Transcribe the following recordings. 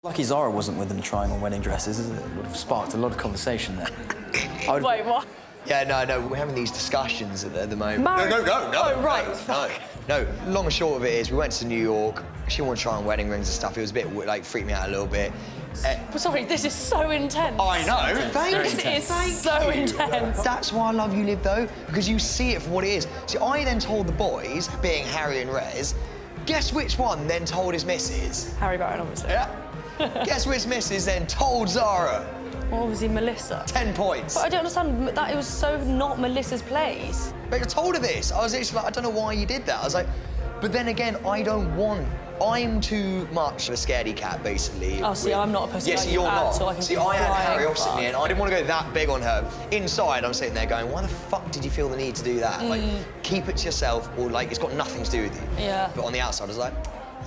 Lucky Zara wasn't with them trying on wedding dresses, is it? It would have sparked a lot of conversation there. Wait, what? Yeah, no, we're having these discussions at the moment. Marriage? No. Oh, right. No, long and short of it is we went to New York. She wanted to try on wedding rings and stuff. It was a bit, like, freaked me out a little bit. Sorry, this is so intense. I know. This is so intense. That's why I love you, Liv, though, because you see it for what it is. See, I then told the boys, being Harry and Rez, guess which one then told his missus? Harry Barron, obviously. Yeah. Guess which missus then told Zara? Well, obviously Melissa. 10 points. But I don't understand, that it was so not Melissa's place. But I told her this. I was literally like, I don't know why you did that. I was like, but then again, I'm too much of a scaredy cat, basically. Oh, see, I'm not a pussy. Yes, like you're you not. So I can See, I had Harry crying, opposite me, and I didn't want to go that big on her. Inside, I'm sitting there going, why the fuck did you feel the need to do that? Like, keep it to yourself, or like, it's got nothing to do with you. Yeah. But on the outside, I was like,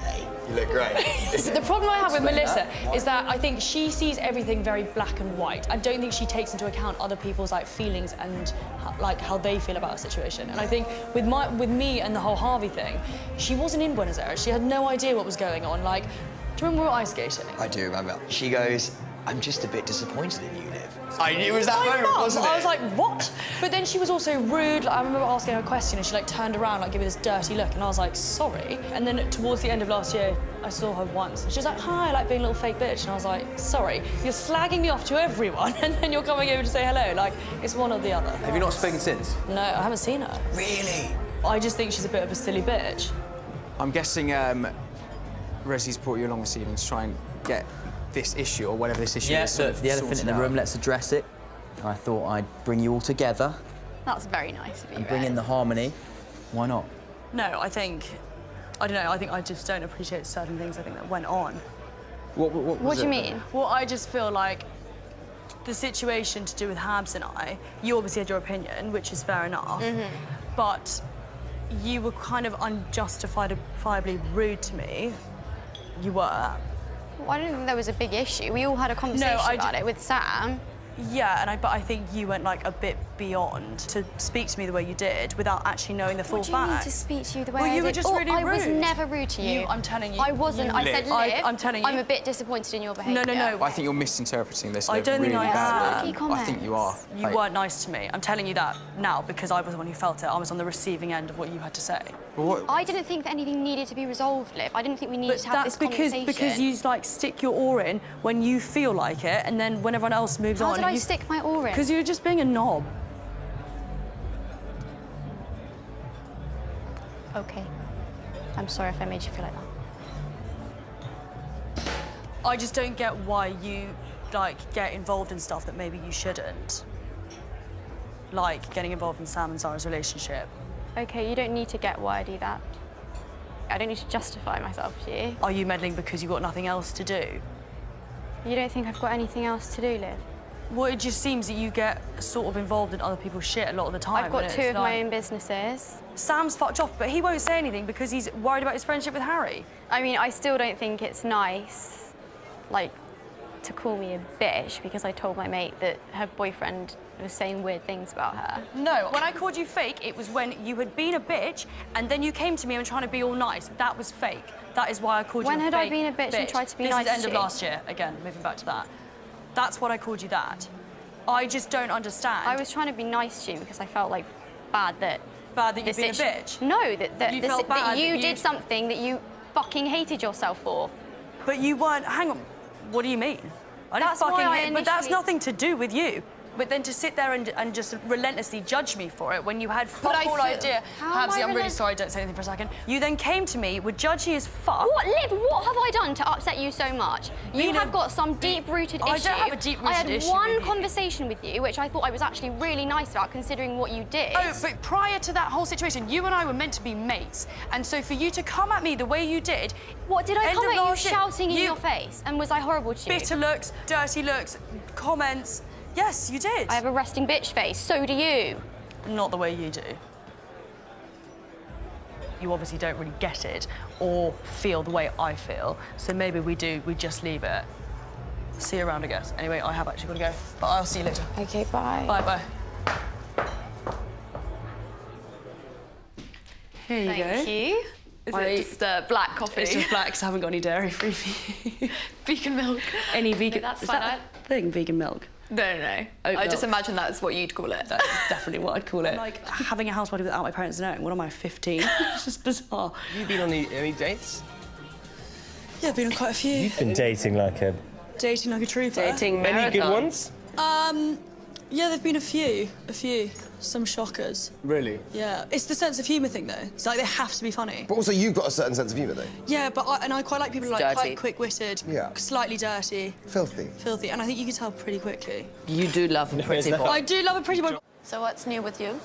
hey, you look great. The problem I have with Melissa is that I think she sees everything very black and white. I don't think she takes into account other people's like feelings and like how they feel about a situation. And I think with me and the whole Harvey thing, she wasn't in Buenos Aires. She had no idea what was going on. Like, do you remember we were ice skating? I do remember. She goes, I'm just a bit disappointed in you, Liv. I knew it was that moment, wasn't it? I was like, what? But then she was also rude. Like, I remember asking her a question and she like turned around, like, gave me this dirty look, and I was like, sorry. And then towards the end of last year, I saw her once, and she was like, hi, like being a little fake bitch. And I was like, sorry, you're slagging me off to everyone, and then you're coming over to say hello. Like, it's one or the other. Have you not spoken since? No, I haven't seen her. Really? I just think she's a bit of a silly bitch. I'm guessing Resi's brought you along this evening to try and get this issue, or whatever this issue is, Yeah, the elephant in the room, let's address it. I thought I'd bring you all together That's very nice of you, and bring in the harmony. Why not? No, I don't know, I think I just don't appreciate certain things I think that went on. What do you mean? Well, I just feel like the situation to do with Habs and I, you obviously had your opinion, which is fair enough, but you were kind of unjustifiably rude to me. You were. Well, I don't think there was a big issue. We all had a conversation about it with Sam. Yeah, but I think you went like a bit beyond to speak to me the way you did without actually knowing the full What do you mean facts. to speak to you the way Well, I you were did? just really I rude. was never rude to you. I'm telling you. I wasn't. I said, Liv, I'm telling you. I'm a bit disappointed in your behaviour. No. I think you're misinterpreting this, I Liv, don't think really I badly. am. I think you are. You weren't nice to me. I'm telling you that now because I was the one who felt it. I was on the receiving end of what you had to say. I didn't think that anything needed to be resolved, Liv. I didn't think we needed to have this conversation. Because you like stick your oar in when you feel like it, and then when everyone else moves on. How did I stick my oar in? Because you're just being a knob. OK. I'm sorry if I made you feel like that. I just don't get why you like get involved in stuff that maybe you shouldn't. Like getting involved in Sam and Zara's relationship. OK, you don't need to get why I do that. I don't need to justify myself to you. Are you meddling because you've got nothing else to do? You don't think I've got anything else to do, Liv? Well, it just seems that you get sort of involved in other people's shit a lot of the time. I've got two of my own businesses. Sam's fucked off, but he won't say anything because he's worried about his friendship with Harry. I mean, I still don't think it's nice, like, to call me a bitch because I told my mate that her boyfriend was saying weird things about her. No, when I called you fake, it was when you had been a bitch and then you came to me and trying to be all nice. That was fake. That is why I called you a fake When had I been a bitch and tried to be nice to you? This is the end of last year, again, moving back to that. That's what I called you that. I just don't understand. I was trying to be nice to you because I felt like bad that you've been a bitch? No, that you you did something that you fucking hated yourself for. But you weren't, hang on, what do you mean? I didn't fucking hate, but that's nothing to do with you. But then to sit there and just relentlessly judge me for it when you had fuck all idea. Habsy, I'm really sorry, don't say anything for a second. You then came to me with judgy as fuck. What, Liv, what have I done to upset you so much? You have got some deep-rooted issue. I don't have a deep-rooted issue. I had one conversation with you, which I thought I was actually really nice about, considering what you did. Oh, but prior to that whole situation, you and I were meant to be mates. And so for you to come at me the way you did... What, did I come at you shouting in your face? And was I horrible to you? Bitter looks, dirty looks, comments... Yes, you did. I have a resting bitch face, so do you. Not the way you do. You obviously don't really get it or feel the way I feel, so maybe we just leave it. See you around, I guess. Anyway, I have actually got to go, but I'll see you later. OK, bye. Bye-bye. Here you go. Thank you. Is it just black coffee? It's just black because I haven't got any dairy-free. Vegan milk. Any vegan... No, that's is fine. that a thing, vegan milk? No. I just milk. imagine that's what you'd call it. That's definitely what I'd call it. Like, having a house party without my parents knowing. What am I, 15? It's just bizarre. Have you been on any dates? Yeah, I've been on quite a few. You've been dating like a trooper. Dating Any marathon. good ones? Yeah, there've been a few. Some shockers. Really? Yeah. It's the sense of humour thing, though. It's like they have to be funny. But also, you've got a certain sense of humour, though. Yeah, but I quite like people who are like Dirty. quite quick-witted, Yeah. slightly dirty, Filthy. filthy, and I think you can tell pretty quickly. You do love a pretty boy. I do love a pretty boy. So what's new with you?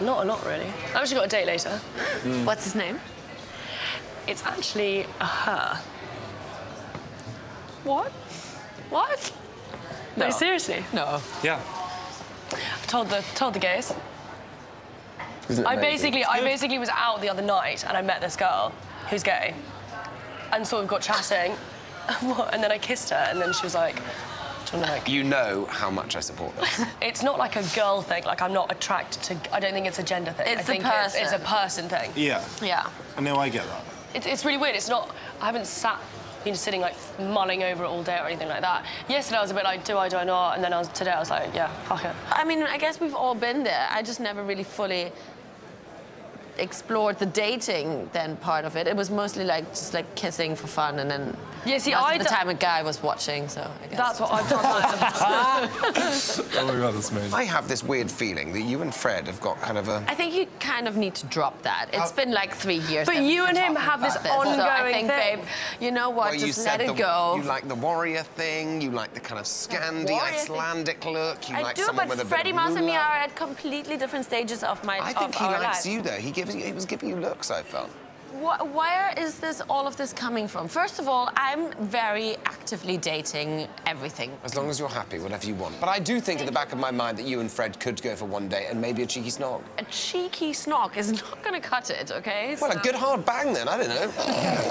Not a lot, really. I've actually got a date later. What's his name? It's actually a her. What? What? No, seriously. No. Yeah. I've told the gays. I basically was out the other night and I met this girl who's gay and sort of got chatting. And then I kissed her and then she was like, do you want to You know how much I support this. It's not like a girl thing, like I'm not attracted to, I don't think it's a gender thing. It's I think a person. It's a person thing. Yeah. Yeah. No, I get that. It's really weird, it's not, I haven't been sitting like mulling over it all day or anything like that. Yesterday I was a bit like, do I not? And then today I was like, yeah, fuck it. I mean, I guess we've all been there. I just never really fully explored the dating then part of it. It was mostly like just like kissing for fun, and then Yeah, see, most of the time a guy was watching, so I guess That's what I've done. Oh my God, that's amazing. I have this weird feeling that you and Fred have got kind of a... I think you kind of need to drop that. It's been like 3 years. But that you we've and been him talking have this about so I ongoing think, thing. babe, you know what? Well, you just let said it go. You like the warrior thing, you like the kind of Scandi, Warrior thing. Icelandic look, you I like do, someone but with a Freddie bit of Mouse and me ruler. are at completely different stages of my I think he our likes lives. you, though. He was giving you looks, I felt. Where is all of this coming from? First of all, I'm very actively dating everything. As long as you're happy, whatever you want. But I do think at the back of my mind that you and Fred could go for one date and maybe a cheeky snog. A cheeky snog is not going to cut it, okay? Well, a good hard bang then, I don't know.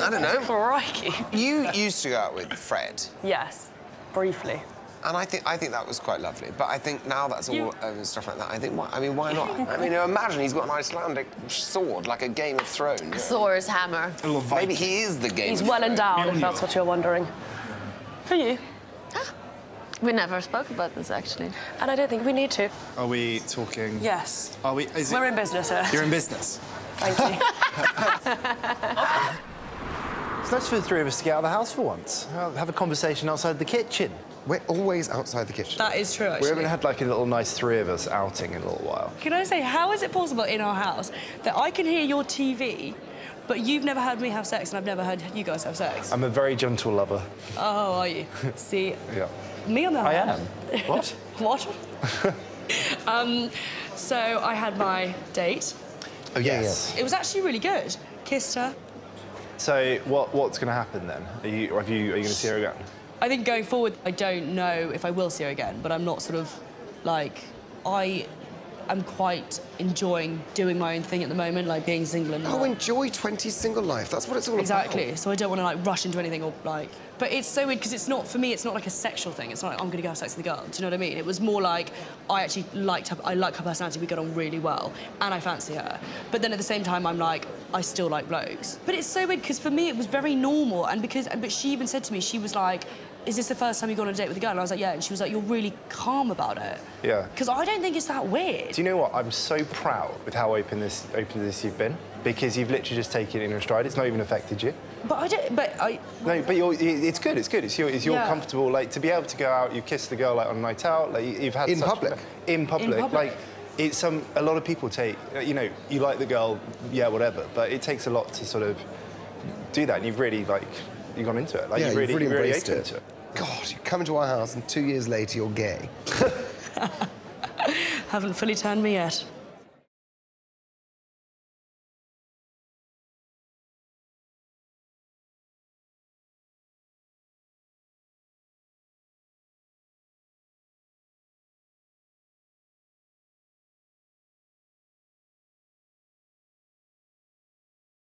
I don't know. Crikey. You used to go out with Fred, Yes, briefly. and I think that was quite lovely. But I think now that's all over stuff like that. I think, why not? I mean, imagine he's got an Icelandic sword, like a Game of Thrones. Thor's hammer. Maybe he is the Game He's of well Thrones. endowed, if that's what you're wondering. For you. We never spoke about this, actually. And I don't think we need to. Are we talking? Yes. Are we? We're in business here. You're in business. Thank you. It's nice for the three of us to get out of the house for once. Have a conversation outside the kitchen. We're always outside the kitchen. That is true, We actually. haven't had like a little nice three of us outing in a little while. Can I say, how is it possible in our house that I can hear your TV, but you've never heard me have sex and I've never heard you guys have sex? I'm a very gentle lover. Oh, are you? See, Yeah. me on the I hand. am. What? What? So I had my date. Oh, yes. It was actually really good. Kissed her. So what's going to happen then? Are you going to see her again? I think going forward, I don't know if I will see her again, but I'm not sort of like, I am quite enjoying doing my own thing at the moment, like being single and Oh, enjoy 20s single life. That's what it's all Exactly. about. So I don't want to like rush into anything or like. But it's so weird because it's not for me. It's not like a sexual thing. It's not like I'm gonna go have sex with a girl. Do you know what I mean? It was more like I actually liked her. I like her personality. We got on really well, and I fancy her. But then at the same time, I'm like I still like blokes. But it's so weird because for me it was very normal, and but she even said to me, she was like, "Is this the first time you've gone on a date with a girl?" And I was like, "Yeah." And she was like, "You're really calm about it." Yeah. Because I don't think it's that weird. Do you know what? I'm so proud with how open this you've been, because you've literally just taken it in your stride. It's not even affected you. But I don't. But I. No, but it's good. It's good. It's you're Yeah. comfortable. Like to be able to go out, you've kissed the girl like on a night out. Like you've had In such- public? In public. In public. Like it's a lot of people take. You know, you like the girl, yeah, whatever. But it takes a lot to sort of do that. And you've really you've gone into it. Like Yeah, you've really embraced opened it. to it. God, you come into our house and 2 years later you're gay. Haven't fully turned me yet.